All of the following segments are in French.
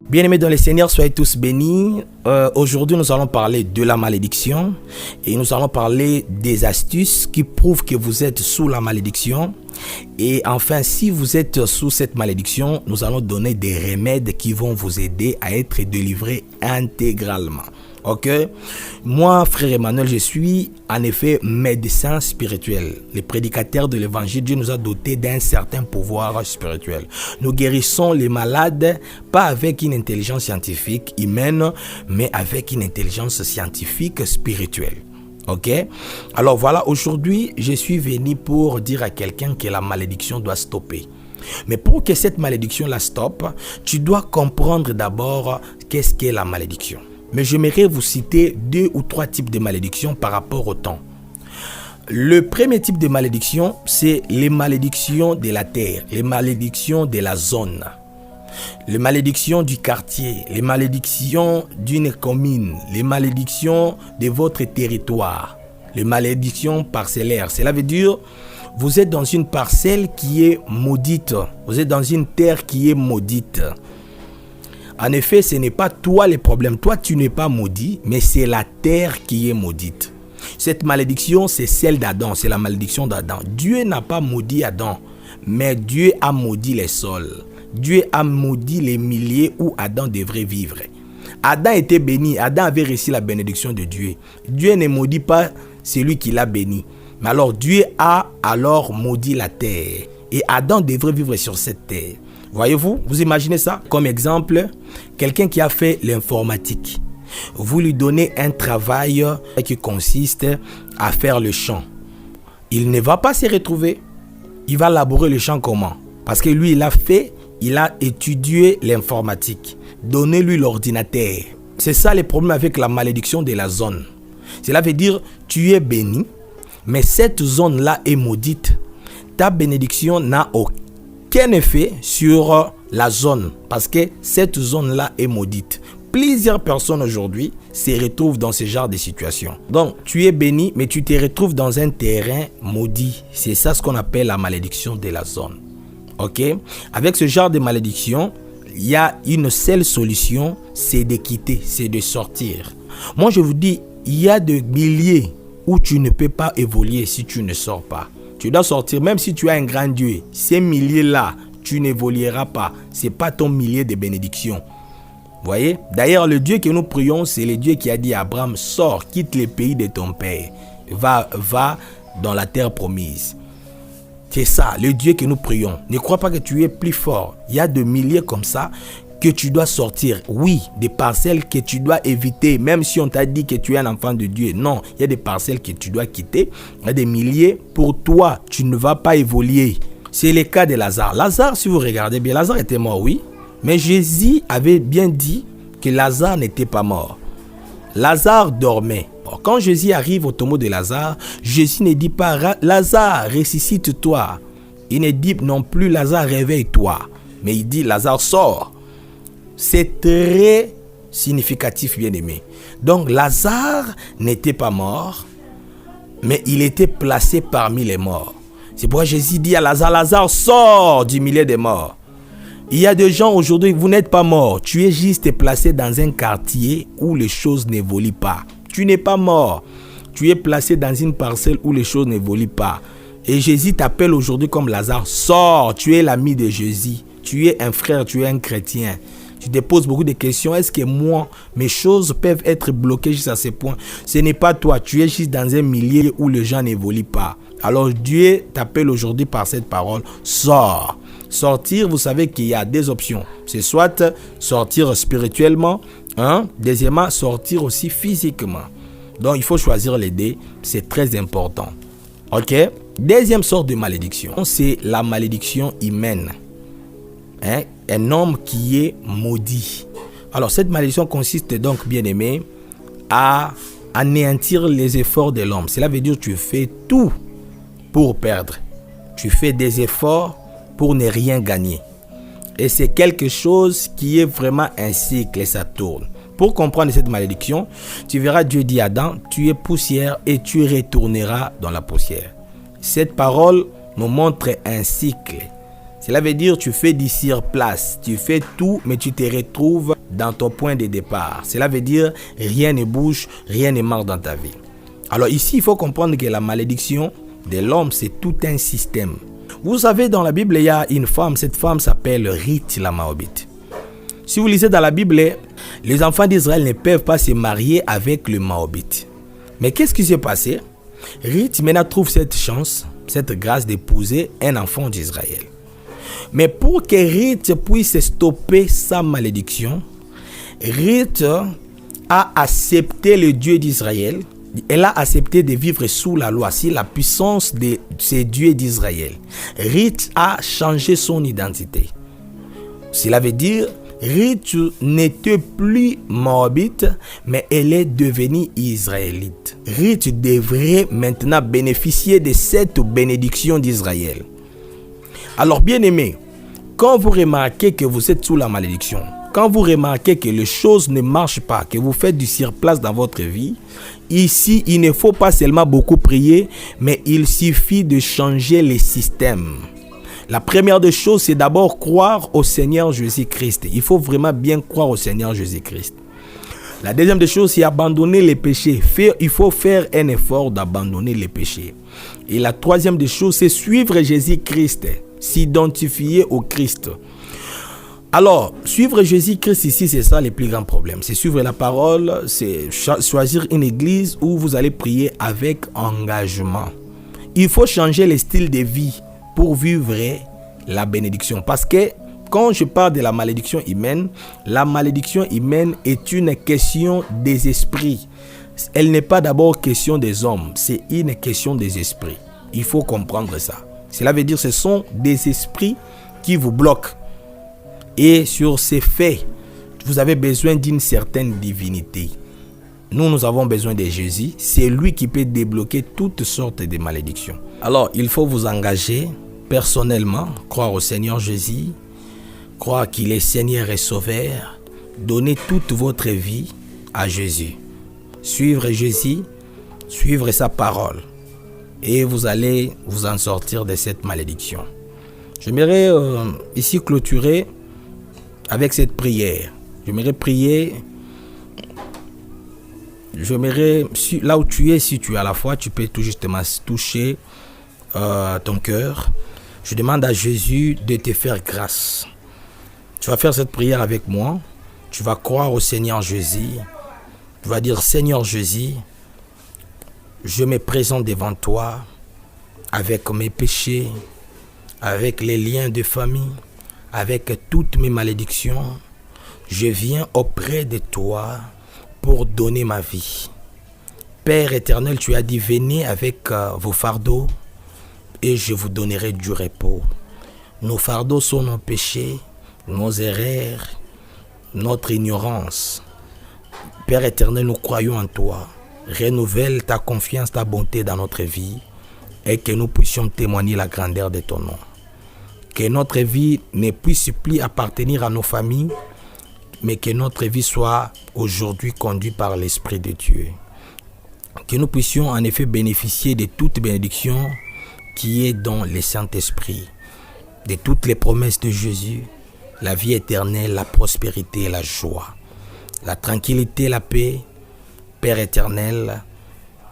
Bien-aimés dans le Seigneur, soyez tous bénis. Aujourd'hui, nous allons parler de la malédiction et nous allons parler des astuces qui prouvent que vous êtes sous la malédiction. Et enfin, si vous êtes sous cette malédiction, nous allons donner des remèdes qui vont vous aider à être délivré intégralement. Ok, moi, frère Emmanuel, je suis en effet médecin spirituel. Les prédicateurs de l'évangile, Dieu nous a dotés d'un certain pouvoir spirituel. Nous guérissons les malades, pas avec une intelligence scientifique humaine, mais avec une intelligence scientifique spirituelle. Ok, alors voilà, aujourd'hui, je suis venu pour dire à quelqu'un que la malédiction doit stopper. Mais pour que cette malédiction la stoppe, tu dois comprendre d'abord qu'est-ce qu'est la malédiction. Mais j'aimerais vous citer 2 ou 3 types de malédictions par rapport au temps. Le premier type de malédiction, c'est les malédictions de la terre, les malédictions de la zone, les malédictions du quartier, les malédictions d'une commune, les malédictions de votre territoire, les malédictions parcellaires. Cela veut dire, vous êtes dans une parcelle qui est maudite, vous êtes dans une terre qui est maudite. En effet, ce n'est pas toi le problème. Toi, tu n'es pas maudit, mais c'est la terre qui est maudite. Cette malédiction, c'est celle d'Adam. C'est la malédiction d'Adam. Dieu n'a pas maudit Adam, mais Dieu a maudit les sols. Dieu a maudit les milliers où Adam devrait vivre. Adam était béni. Adam avait reçu la bénédiction de Dieu. Dieu ne maudit pas celui qui l'a béni. Mais alors, Dieu a alors maudit la terre. Et Adam devrait vivre sur cette terre. Voyez-vous, vous imaginez ça? Comme exemple, quelqu'un qui a fait l'informatique. Vous lui donnez un travail qui consiste à faire le champ. Il ne va pas se retrouver. Il va labourer le champ comment? Parce que lui, il a étudié l'informatique. Donnez-lui l'ordinateur. C'est ça le problème avec la malédiction de la zone. Cela veut dire, tu es béni, mais cette zone-là est maudite. Ta bénédiction n'a aucun effet sur la zone parce que cette zone-là est maudite. Plusieurs personnes aujourd'hui se retrouvent dans ce genre de situation. Donc, tu es béni, mais tu te retrouves dans un terrain maudit. C'est ça ce qu'on appelle la malédiction de la zone. Ok? Avec ce genre de malédiction, il y a une seule solution, c'est de quitter, c'est de sortir. Moi, je vous dis, il y a des milliers où tu ne peux pas évoluer si tu ne sors pas. Tu dois sortir, même si tu as un grand Dieu. Ces milliers-là, tu n'évolueras pas. Ce n'est pas ton millier de bénédictions. Voyez? D'ailleurs, le Dieu que nous prions, c'est le Dieu qui a dit à Abraham, sors, quitte le pays de ton père. Va dans la terre promise. C'est ça, le Dieu que nous prions. Ne crois pas que tu es plus fort. Il y a des milliers comme ça que tu dois sortir. Oui, des parcelles que tu dois éviter, même si on t'a dit que tu es un enfant de Dieu. Non, il y a des parcelles que tu dois quitter. Il y a des milliers. Pour toi, tu ne vas pas évoluer. C'est le cas de Lazare. Lazare, si vous regardez bien, Lazare était mort, oui. Mais Jésus avait bien dit que Lazare n'était pas mort. Lazare dormait. Bon, quand Jésus arrive au tombeau de Lazare, Jésus ne dit pas « Lazare, ressuscite-toi ». Il ne dit non plus « Lazare, réveille-toi ». Mais il dit « Lazare, sors ». C'est très significatif, bien-aimé. Donc, Lazare n'était pas mort, mais il était placé parmi les morts. C'est pourquoi Jésus dit à Lazare, Lazare, sors du milieu des morts. Il y a des gens aujourd'hui, vous n'êtes pas mort. Tu es juste placé dans un quartier où les choses n'évoluent pas. Tu n'es pas mort. Tu es placé dans une parcelle où les choses n'évoluent pas. Et Jésus t'appelle aujourd'hui comme Lazare, sors. Tu es l'ami de Jésus. Tu es un frère, tu es un chrétien. Tu te poses beaucoup de questions. Est-ce que moi, mes choses peuvent être bloquées jusqu'à ce point? Ce n'est pas toi. Tu es juste dans un milieu où les gens n'évoluent pas. Alors Dieu t'appelle aujourd'hui par cette parole. Sors. Sortir, vous savez qu'il y a des options. C'est soit sortir spirituellement. Deuxièmement, sortir aussi physiquement. Donc il faut choisir les deux. C'est très important. Ok? Deuxième sorte de malédiction, c'est la malédiction humaine. Un homme qui est maudit. Alors cette malédiction consiste donc, bien aimé, à anéantir les efforts de l'homme. Cela veut dire que tu fais tout pour perdre. Tu fais des efforts pour ne rien gagner. Et c'est quelque chose qui est vraiment un cycle et ça tourne. Pour comprendre cette malédiction, tu verras Dieu dit à Adam, tu es poussière et tu retourneras dans la poussière. Cette parole nous montre un cycle. Cela veut dire tu fais du sur-place, tu fais tout, mais tu te retrouves dans ton point de départ. Cela veut dire rien ne bouge, rien ne marche dans ta vie. Alors ici, il faut comprendre que la malédiction de l'homme, c'est tout un système. Vous savez, dans la Bible, il y a une femme, cette femme s'appelle Ruth la Moabite. Si vous lisez dans la Bible, les enfants d'Israël ne peuvent pas se marier avec le Moabite. Mais qu'est-ce qui s'est passé? Ruth maintenant trouve cette chance, cette grâce d'épouser un enfant d'Israël. Mais pour que Ruth puisse stopper sa malédiction, Ruth a accepté le Dieu d'Israël. Elle a accepté de vivre sous la loi, sous la puissance de ce Dieu d'Israël. Ruth a changé son identité. Cela veut dire Ruth n'était plus moabite, mais elle est devenue israélite. Ruth devrait maintenant bénéficier de cette bénédiction d'Israël. Alors bien aimé, quand vous remarquez que vous êtes sous la malédiction, quand vous remarquez que les choses ne marchent pas, que vous faites du sur-place dans votre vie, ici, il ne faut pas seulement beaucoup prier, mais il suffit de changer les systèmes. La première des choses, c'est d'abord croire au Seigneur Jésus-Christ. Il faut vraiment bien croire au Seigneur Jésus-Christ. La deuxième des choses, c'est abandonner les péchés. Il faut faire un effort d'abandonner les péchés. Et la troisième des choses, c'est suivre Jésus-Christ, s'identifier au Christ. Alors, suivre Jésus-Christ ici, c'est ça le plus grand problème. C'est suivre la parole, c'est choisir une église où vous allez prier avec engagement. Il faut changer le style de vie pour vivre la bénédiction. Parce que quand je parle de la malédiction humaine est une question des esprits. Elle n'est pas d'abord question des hommes, c'est une question des esprits. Il faut comprendre ça. Cela veut dire que ce sont des esprits qui vous bloquent. Et sur ces faits, vous avez besoin d'une certaine divinité. Nous avons besoin de Jésus. C'est lui qui peut débloquer toutes sortes de malédictions. Alors, il faut vous engager personnellement, croire au Seigneur Jésus, croire qu'il est Seigneur et Sauveur, donner toute votre vie à Jésus. Suivre Jésus, suivre sa parole. Et vous allez vous en sortir de cette malédiction. J'aimerais ici clôturer avec cette prière. J'aimerais prier. Là où tu es, si tu as la foi, tu peux tout justement toucher ton cœur. Je demande à Jésus de te faire grâce. Tu vas faire cette prière avec moi. Tu vas croire au Seigneur Jésus. Tu vas dire: Seigneur Jésus, je me présente devant toi avec mes péchés, avec les liens de famille, avec toutes mes malédictions. Je viens auprès de toi pour donner ma vie. Père éternel, tu as dit: venez avec vos fardeaux et je vous donnerai du repos. Nos fardeaux sont nos péchés, nos erreurs, notre ignorance. Père éternel, nous croyons en toi. Renouvelle ta confiance, ta bonté dans notre vie et que nous puissions témoigner la grandeur de ton nom. Que notre vie ne puisse plus appartenir à nos familles, mais que notre vie soit aujourd'hui conduite par l'Esprit de Dieu. Que nous puissions en effet bénéficier de toute bénédiction qui est dans le Saint-Esprit, de toutes les promesses de Jésus, la vie éternelle, la prospérité, la joie, la tranquillité, la paix. Père éternel,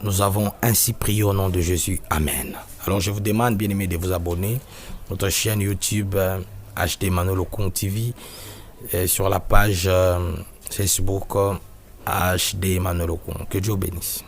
nous avons ainsi prié au nom de Jésus. Amen. Alors je vous demande, bien aimés, de vous abonner à notre chaîne YouTube HD Emmanuel Okong TV et sur la page Facebook HD Emmanuel Okong. Que Dieu bénisse.